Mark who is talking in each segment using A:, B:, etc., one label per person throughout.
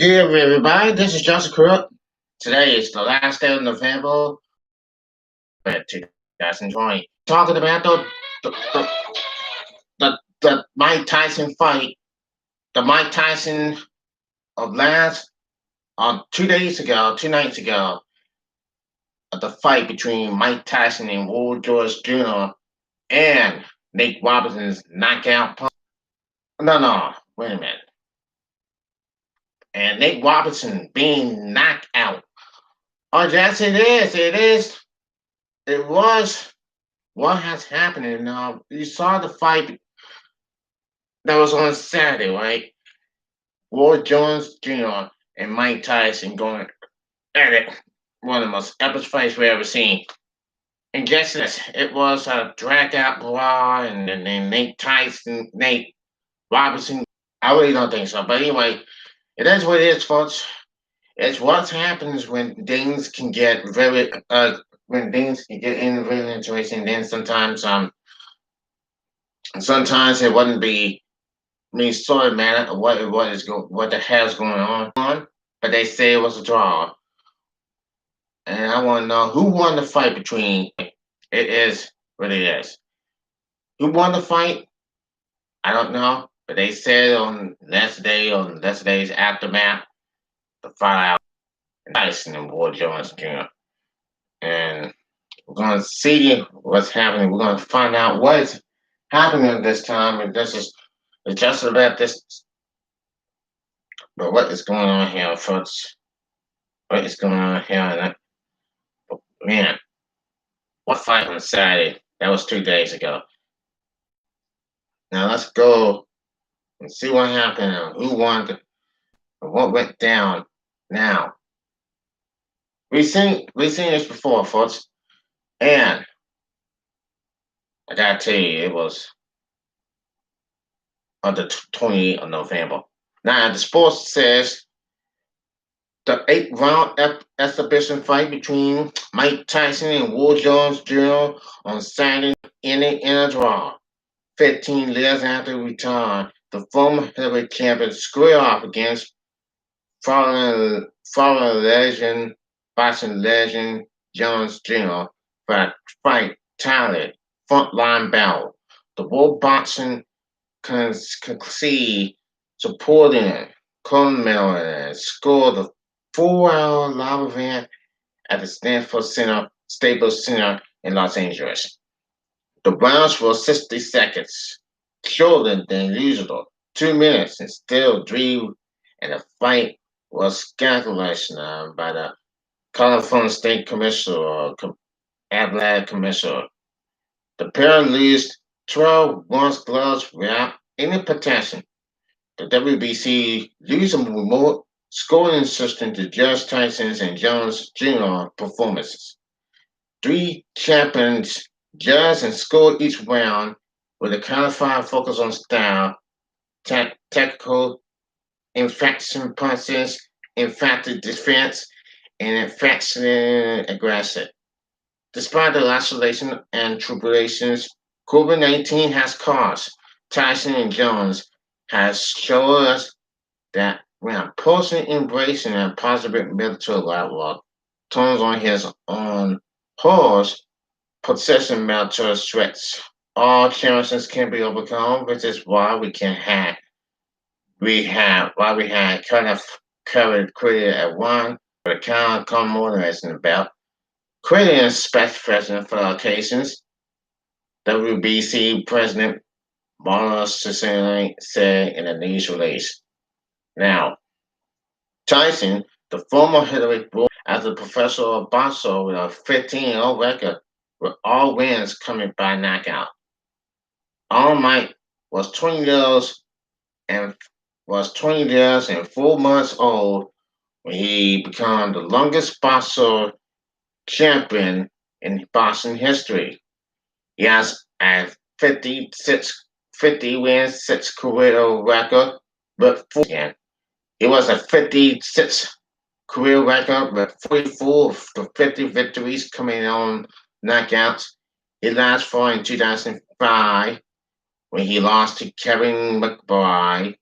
A: Good evening, everybody. This is Joseph Crudup. Today is the last day of November 2020. Talking about the, the Mike Tyson fight. The Mike Tyson of last, 2 days ago, 2 nights ago, the fight between Mike Tyson and World George Jr. and Nate Robinson's knockout punch. No, wait a minute. And Nate Robinson being knocked out. Oh, yes, it is. It is. It was what has happened now. You saw the fight that was on Saturday, right? Roy Jones Jr. and Mike Tyson going at it. One of the most epic fights we ever seen. And guess this, it was a drag out brawl, and then Nate Robinson. I really don't think so. But anyway, it is what it is, folks. It's what happens when things can get very interesting. Then sometimes it wouldn't be sort of matter what the hell's going on. But they say it was a draw, and I want to know who won the fight between. It is what it is. Who won the fight? I don't know, but they said on last day's aftermath, the fight out Tyson and Boy Jones Jr. And we're gonna see what's happening. We're gonna find out what is happening this time, and this is it's just about this. But what is going on here, folks? What is going on here? Man, what fight on Saturday? That was 2 days ago. Now let's go and see what happened and who won and what went down. Now we've seen this before, folks, and I gotta tell you, it was on the 28th of November. Now the sports says the eight-round exhibition fight between Mike Tyson and Will Jones Jr. on Saturday ended in a draw. 15 years after retirement, the former heavyweight champion squared off against fallen boxing legend Jones Jr. for a fight talent frontline battle. The World Boxing concede supporting Colonel and scored a 4-hour live event at the Staples Center in Los Angeles. The rounds were 60 seconds, shorter than usual, 2 minutes, and still drew, and the fight was scandalized by the California State Commissioner or Athletic Commissioner. The pair lose 12 once gloves without any protection. The WBC used a remote scoring system to judge Tyson's and Jones Jr. performances. Three champions judged and scored each round with a qualified focus on style, technical, infection punches, emphatic defense, and infection aggression. Despite the isolation and tribulations COVID-19 has caused, Tyson and Jones has shown us that when a person embracing a positive military outlook turns on his own horse, possessing military threats, all challenges can be overcome, which is why we had kind of created at one for the kind of commemoration about creating a special president for occasions. WBC President Marla Cicilline said in a news release. Now, Tyson, the former heavyweight boy, as a professional boxer with a 15-0 record, with all wins coming by knockout. All Might was 20 years and 4 months old when he became the longest boxer champion in boxing history. He has a 50 wins, 6 career record, but again. It was a 56 career record with 44 of the 50 victories coming on knockouts. He last fought in 2005 when he lost to Kevin McBride.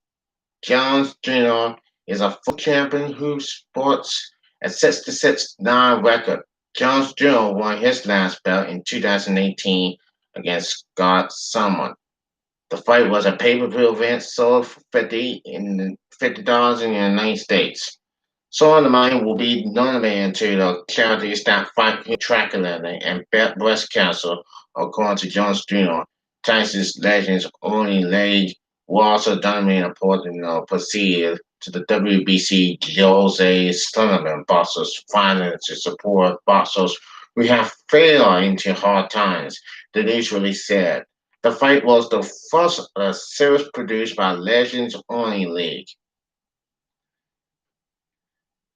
A: Jones Jr. He's a full champion who sports a 66-9 record. Jones Jr. won his last belt in 2018 against Scott Summon. The fight was a pay-per-view event sold for $50 in the United States. So the money will be donated to the charities that fight Dracula and breast cancer, according to Jones Jr. Tyson's Legends only leg will also donate a portion of proceeds to the WBC Jose Sullivan boxers finance to support boxers who have failed into hard times, the news release said. The fight was the first series produced by Legends Only League.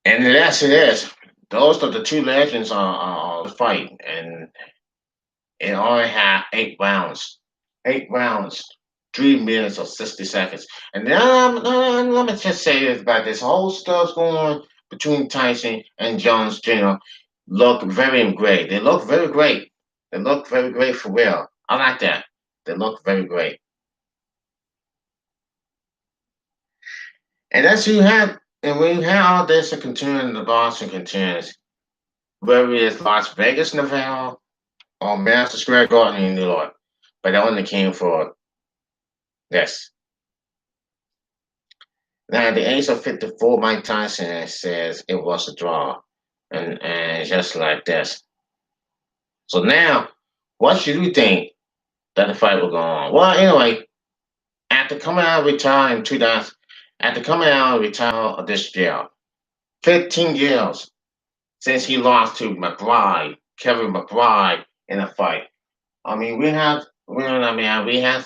A: And yes, it is. Those are the two legends are the fight, and it only had 8 rounds. 8 rounds, 3 minutes or 60 seconds. And then let me just say this about this whole stuff going on between Tyson and Jones Jr. Look very great. They look very great. They look very great for real. I like that. They look very great. And that's you have, and when you have all this and continuing the Boston continues, whether it's Las Vegas, Nevada, or Madison Square Garden in New York, but it only came for this. Now, at the age of 54, Mike Tyson says it was a draw, and just like this. So now, what should we think that the fight will go on? Well, anyway, after coming out of retire in 2000, after coming out of retire of this jail, 15 years since he lost to McBride, Kevin McBride, in a fight. I mean, we have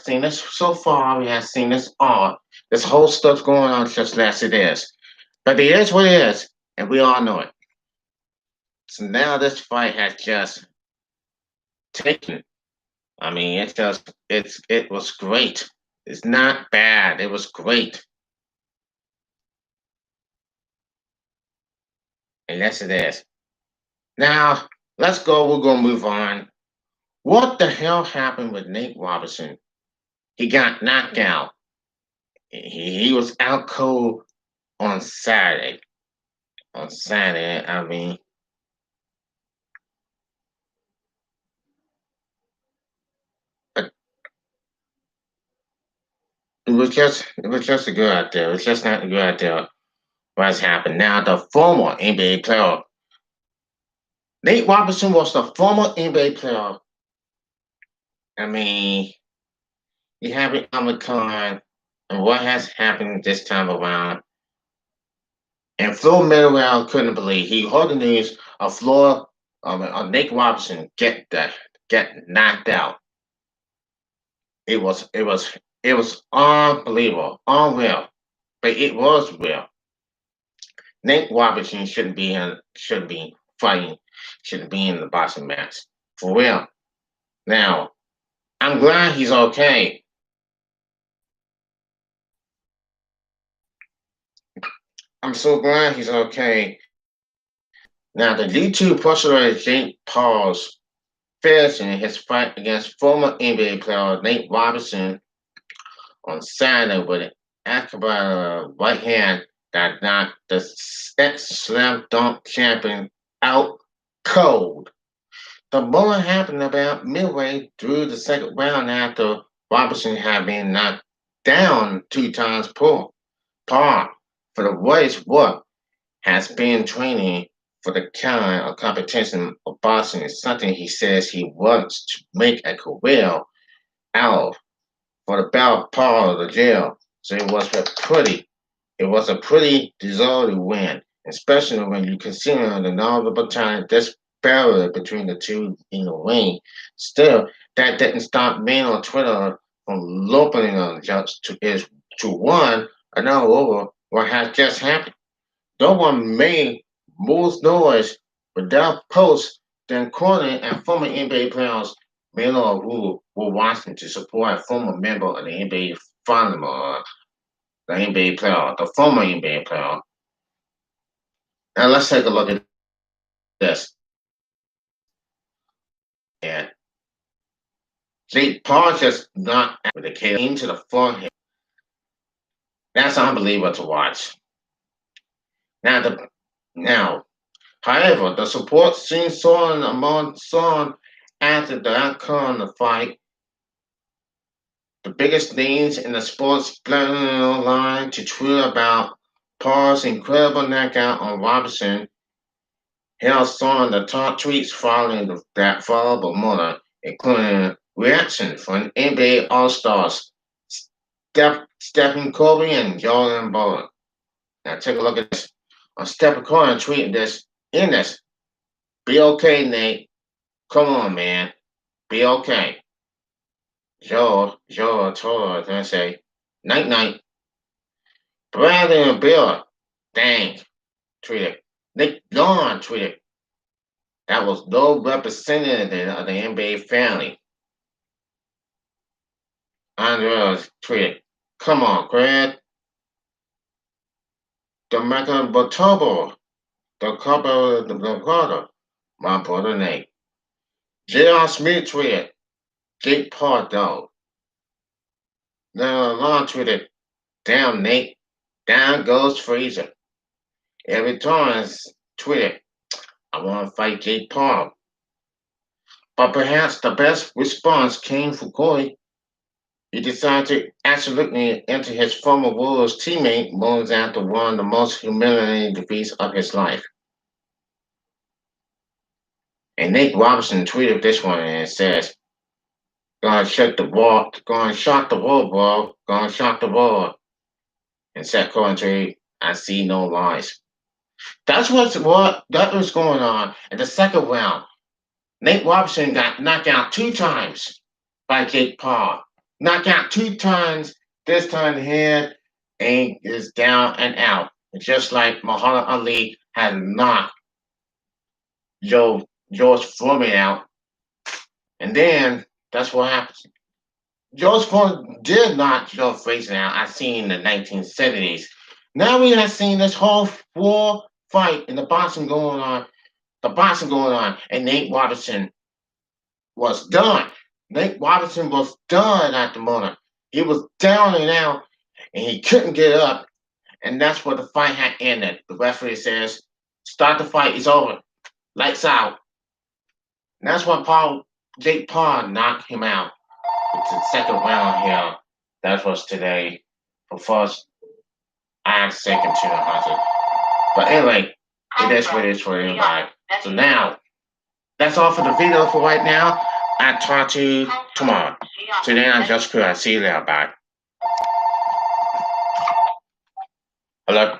A: seen this so far. We have seen this all. This whole stuff going on just as it is. But it is what it is, and we all know it. So now this fight has just taken. I mean, it was great. It's not bad. It was great. And yes, it is. Now let's go. We're gonna move on. What the hell happened with Nate Robinson? He got knocked out. He was out cold on Saturday. On Saturday, I mean, but it was just a good out there. It's just not a good out there. What's happened now? The former NBA player Nate Robinson was the former NBA player. I mean, you have it on the con, and what has happened this time around? And Flo Mayweather couldn't believe he heard the news of Nate Robinson get knocked out. It was unbelievable, unreal, but it was real. Nate Robinson shouldn't be fighting, shouldn't be in the boxing match for real. Now I'm glad he's okay. I'm so glad he's okay. Now the YouTube postulator Jake Paul's finishing his fight against former NBA player Nate Robinson on Saturday with an acrobat right hand that knocked the ex-slam dunk champion out cold. The moment happened about midway through the second round after Robinson had been knocked down 2 times par for the Warriors' work has been training for the kind of competition of boxing is something he says he wants to make a career out of for the battle part of the jail. So it was a pretty deserved win, especially when you consider the notable time this barrier between the two in the ring. Still, that didn't stop men on Twitter from loping on just to one another over what has just happened. No one made more noise without posts than current and former NBA players Melo who were watching to support a former member of the NBA final, the NBA player, the former NBA player. Now let's take a look at this. And Jake Paul just knocked with the K into the forehead. That's unbelievable to watch. Now, now, however, the support soon soared among some after the outcome of the fight. The biggest names in the sport split online to tweet about Paul's incredible knockout on Robinson. Hell saw the top tweets following that followable morning, including reaction from NBA All-Stars Stephen Curry and Jordan Bowler. Now take a look at this. Stephen Curry tweeted this in this. Be okay, Nate. Come on, man. Be okay. Joe told her, I say, night night. Bradley and Bill, dang, tweeted. Nick Dawn tweeted. That was no representative of the NBA family. Andreas tweeted, come on, Craig. The Michael Botobo, the couple of the brother, my brother Nate. J.R. Smith tweeted, Jake Paul dog. Now Lon tweeted, damn Nate, down goes Frazier. Every Torrance tweeted, I want to fight Jake Paul. But perhaps the best response came from Corey. He decided to absolutely enter his former Wolves teammate moments after one of the most humiliating defeats of his life. And Nate Robinson tweeted this one and it says, gonna shut the wall, gonna shock the wall, bro, gonna shock the wall. And Seth Cohen tweeted, I see no lies. That's what that was going on in the second round. Nate Robinson got knocked out 2 times by Jake Paul. Knocked out 2 times, this time the head and is down and out. Just like Muhammad Ali had knocked George Foreman out. And then that's what happened. George Foreman did knock Joe Frazier out, I seen in the 1970s. Now we have seen this whole war fight in the boxing going on, and Nate Robinson was done. Nate Robinson was done at the moment. He was down and out, and he couldn't get up, and that's where the fight had ended. The referee says, start the fight, it's over. Lights out. And that's when Jake Paul knocked him out. It's the second round here. That was today. But first, I had to say continue hunting. But anyway, it is what it is for everybody. So now, that's all for the video for right now. I'll talk to you tomorrow. Today I'm just Chris. See you later. Bye. Hello.